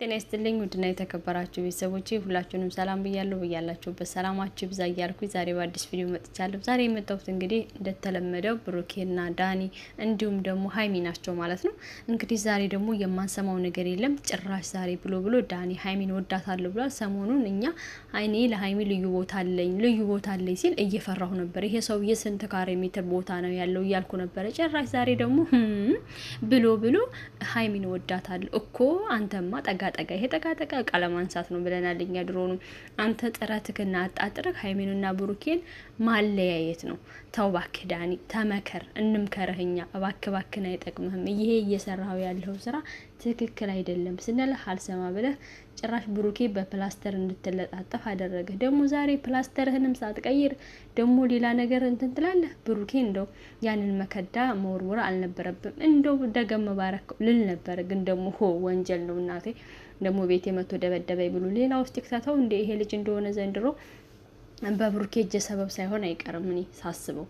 ጤና ይስጥልኝ ውድና የተከበራችሁ ቤተሰቦቼ ሁላችሁንም ሰላም ብያለሁ። በያላችሁበት ሰላማችሁ ይብዛ እያልኩኝ ዛሬ በአዲስ ቪዲዮ መጥቻለሁ። ዛሬ የመጣሁት እንግዲህ እንደተለመደው ብሩኬና ዳኒ እንዲሁም ደግሞ ሀይሚ ናቸው ማለት ነው። እንግዲህ ዛሬ ደግሞ የማንሰማው ነገር የለም። ጭራሽ ዛሬ ብሎ ዳኒ ሀይሚን ወዳታለሁ ብሏል። ሰሞኑን እኛ አይኔ ለሀይሚ ልዩ ቦታ አለኝ ሲል እየፈራሁ ነበር። ይሄ ሰውዬ ስንት ካሬ ሜትር ቦታ ነው ያለው እያልኩ ነበር። ጭራሽ ዛሬ ደግሞ ብሎ ሀይሚን ወዳታለሁ እኮ አንተማ ጠጋ ይሄ ጠጋ ቀለም አንሳት ነው ብለናል እኛ ድሮኑ። አንተ ጥረትክና አጣጥረክ ሀይሚንና ብሩኬን ማለያየት ነው። ተው እባክህ ዳኒ ተመከር፣ እንምከረህኛ እባክህ አይጠቅምህም። ይሄ እየሰራው ያለው ስራ ትክክል አይደለም ስንልህ አልሰማ ብለህ ጭራሽ ብሩኬ በፕላስተር እንድትለጣጠፍ አደረገ። ደግሞ ዛሬ ፕላስተርህንም ሳትቀይር ደግሞ ሌላ ነገር እንትን ትላለህ። ብሩኬ እንደው ያንን መከዳ መወርወር አልነበረብም። እንደው ደገም ባረክ ልል ነበር፣ ግን ደግሞ ወንጀል ነው እናቴ። ደግሞ ቤቴ መቶ ደበደበኝ ብሎ ሌላ ውስጥ ይክተተው እንደ ይሄ ልጅ እንደሆነ ዘንድሮ በብሩኬ እጅ ሰበብ ሳይሆን አይቀርም እኔ ሳስበው።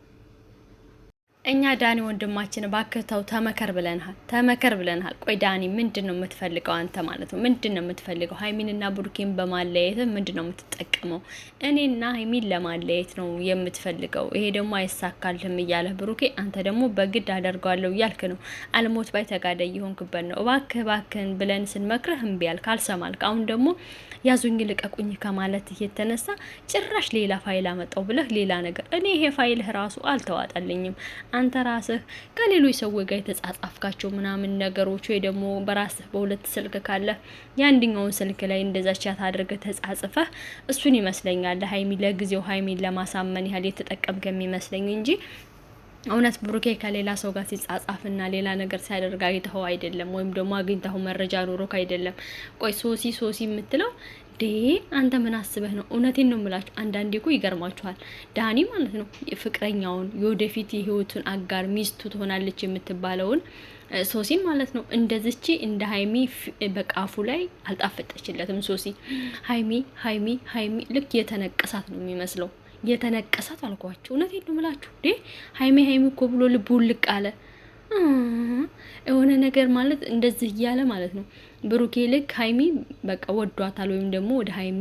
እኛ ዳኒ ወንድማችን ባከታው ተመከር ብለናል። ቆይ ዳኒ ምንድነው የምትፈልገው አንተ ማለት ነው? ምንድነው የምትፈልገው? ሀይሚንና ብሩኬን በማለያየት ምንድነው የምትጠቀመው? እኔና ሀይሚን ለማለያየት ነው የምትፈልገው። ይሄ ደግሞ አይሳካልህም እያለህ ብሩኬ፣ አንተ ደግሞ በግድ አደርጋለሁ እያልክ ነው። አልሞት ባይ ተጋዳይ ይሆንክበት ነው። እባክህን ብለን ስንመክርህ እምቢ አልክ፣ አልሰማልክ። አሁን ደግሞ ያዙኝ ልቀቁኝ ከማለት የተነሳ ጭራሽ ሌላ ፋይል አመጣው ብለህ ሌላ ነገር። እኔ ይሄ ፋይልህ ራሱ አልተዋጠልኝም። አንተ ራስህ ከሌሎች ሰዎች ጋር የተጻጻፍካቸው ምናምን ነገሮች ወይ ደግሞ በራስህ በሁለት ስልክ ካለ የአንደኛውን ስልክ ላይ እንደዛ ቻት አድርገህ ተጻጽፈህ እሱን ይመስለኛል ሀይሚ ለጊዜው ሀይሚን ለማሳመን ያህል የተጠቀምከ የሚመስለኝ እንጂ እውነት ብሩኬ ከሌላ ሰው ጋር ሲጻጻፍና ሌላ ነገር ሲያደርግ አይተኸው አይደለም፣ ወይም ደግሞ አግኝተኸው መረጃ ኖሮክ አይደለም። ቆይ ሶሲ የምትለው አንተ ምን አስበህ ነው? እውነቴን ነው የምላችሁ። አንዳንዴ እኮ ይገርማችኋል። ዳኒ ማለት ነው ፍቅረኛውን የወደፊት የህይወቱን አጋር ሚስቱ ትሆናለች የምትባለውን ሶሲን ማለት ነው እንደዚች እንደ ሀይሚ በቃፉ ላይ አልጣፈጠችለትም። ሶሲ ሀይሚ ልክ የተነቀሳት ነው የሚመስለው። የተነቀሳት አልኳችሁ። እውነቴን ነው የምላችሁ። ሀይሚ እኮ ብሎ ልቡ ልቅ አለ የሆነ ነገር ማለት እንደዚህ እያለ ማለት ነው። ብሩኬ ልክ ሀይሚ በቃ ወዷታል ወይም ደግሞ ወደ ሀይሚ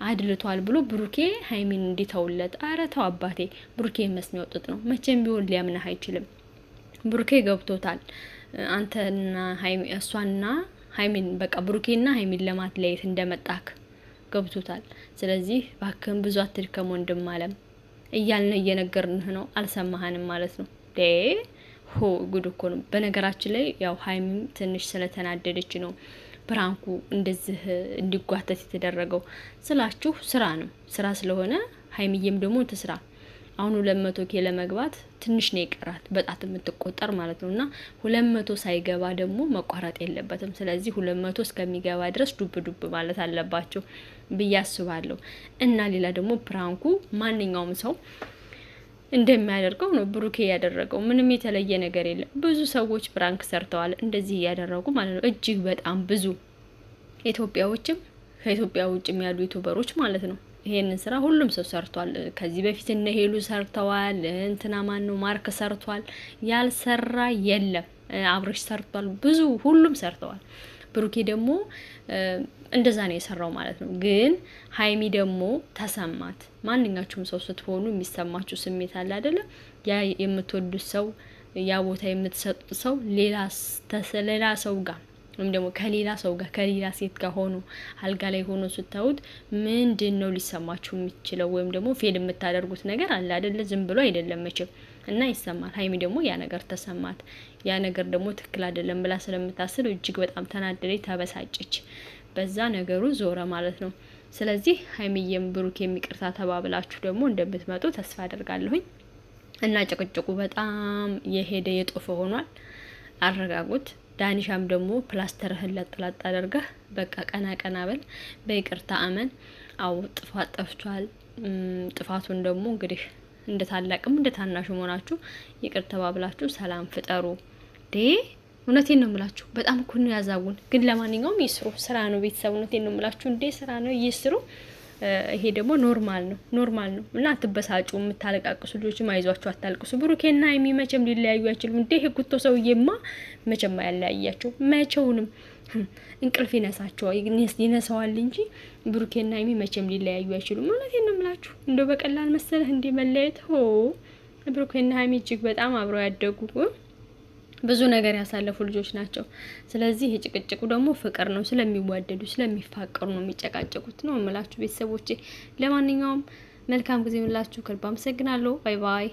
አድልቷል ብሎ ብሩኬ ሀይሚን እንዲተውለት። አረ ተው አባቴ፣ ብሩኬ መስሚያው ጥጥ ነው። መቼም ቢሆን ሊያምንህ አይችልም። ብሩኬ ገብቶታል አንተና ሀይሚ እሷና ሀይሚን በቃ ብሩኬና ሀይሚን ለማትለየት እንደመጣክ ገብቶታል። ስለዚህ ባክህን ብዙ አትድከም ወንድም አለም እያልን እየነገርንህ ነው። አልሰማህንም ማለት ነው። ጉድ እኮ ነው። በነገራችን ላይ ያው ሀይሚም ትንሽ ስለተናደደች ነው ፕራንኩ እንደዚህ እንዲጓተት የተደረገው ስላችሁ ስራ ስለሆነ ሀይሚዬም ደግሞ ትስራ። አሁን 200K ለመግባት ትንሽ ነው ይቀራት፣ በጣት የምትቆጠር ማለት ነውና 200 ሳይገባ ደግሞ መቋረጥ የለበትም። ስለዚህ 200 እስከሚገባ ድረስ ዱብ ማለት አለባቸው ብዬ አስባለሁ። እና ሌላ ደግሞ ፕራንኩ ማንኛውም ሰው እንደሚያደርገው ነው ብሩኬ ያደረገው። ምንም የተለየ ነገር የለም። ብዙ ሰዎች ፕራንክ ሰርተዋል እንደዚህ ያደረጉ ማለት ነው። እጅግ በጣም ብዙ ኢትዮጵያዎችም ከኢትዮጵያ ውጭም ያሉ ዩቲዩበሮች ማለት ነው። ይሄንን ስራ ሁሉም ሰው ሰርቷል። ከዚህ በፊት እነ ሄሉ ሰርተዋል። እንትና ማን ነው ማርክ ሰርቷል። ያልሰራ የለም። አብርሽ ሰርቷል። ሁሉም ሰርተዋል። ብሩኬ ደግሞ እንደዛ ነው የሰራው ማለት ነው። ግን ሀይሚ ደግሞ ተሰማት። ማንኛችሁም ሰው ስትሆኑ የሚሰማችሁ ስሜት አለ አይደለ? ያ የምትወዱት ሰው ያ ቦታ የምትሰጡት ሰው ሌላ ሰው ጋር ወይም ደግሞ ከሌላ ሰው ጋር ከሌላ ሴት ጋር ሆኖ አልጋ ላይ ሆኖ ስታዩት ምንድነው ሊሰማችሁ የሚችለው? ወይም ደግሞ ፌል የምታደርጉት ነገር አለ አይደለ? ዝም ብሎ አይደለም መቼም እና ይሰማል። ሀይሚ ደግሞ ያ ነገር ተሰማት። ያ ነገር ደግሞ ትክክል አይደለም ብላ ስለምታስብ እጅግ በጣም ተናደደች፣ ተበሳጨች። በዛ ነገሩ ዞረ ማለት ነው። ስለዚህ ሀይሚዬም ብሩኬም ይቅርታ ተባብላችሁ ደግሞ እንደምትመጡ ተስፋ አደርጋለሁኝ። እና ጭቅጭቁ በጣም የሄደ የጦፈ ሆኗል። አረጋጉት። ዳኒሻም ደግሞ ፕላስተርህን ለጥላጥ አድርገህ በቃ ቀና በል፣ በይቅርታ አመን። አው ጥፋት ጠፍቷል። ጥፋቱን ደግሞ እንግዲህ እንደ ታላቅም እንደ ታናሽም ሆናችሁ ይቅርታ ተባብላችሁ ሰላም ፍጠሩ። እውነቴን ነው የምላችሁ። በጣም እኮ ነው ያዛውን። ግን ለማንኛውም ይስሩ፣ ስራ ነው ቤተሰብ። እውነቴን ነው የምላችሁ። ስራ ነው ይስሩ። ይሄ ደግሞ ኖርማል ነው እና አትበሳጩ። የምታለቃቅሱ ልጆችም አይዟችሁ አታልቅሱ። ብሩኬና ሀይሚ መቼም ሊለያዩ አይችሉም። እንዴ ጉቶ ሰውዬማ መቼም አያለያያቸው። መቼውንም እንቅልፍ ይነሳዋል እንጂ ብሩኬና ሀይሚ መቼም ሊለያዩ አይችሉም። እውነቴን ነው የምላችሁ። እንደው በቀላል መሰለህ እንዴ መለያየት? ብሩኬና ሀይሚ እጅግ በጣም አብረው ያደጉ ብዙ ነገር ያሳለፉ ልጆች ናቸው። ስለዚህ የጭቅጭቁ ደግሞ ፍቅር ነው። ስለሚዋደዱ ስለሚፋቀሩ ነው የሚጨቃጨቁት ነው የምላችሁ ቤተሰቦቼ። ለማንኛውም መልካም ጊዜ ሁላችሁ ከልብ አመሰግናለሁ። ባይ ባይ።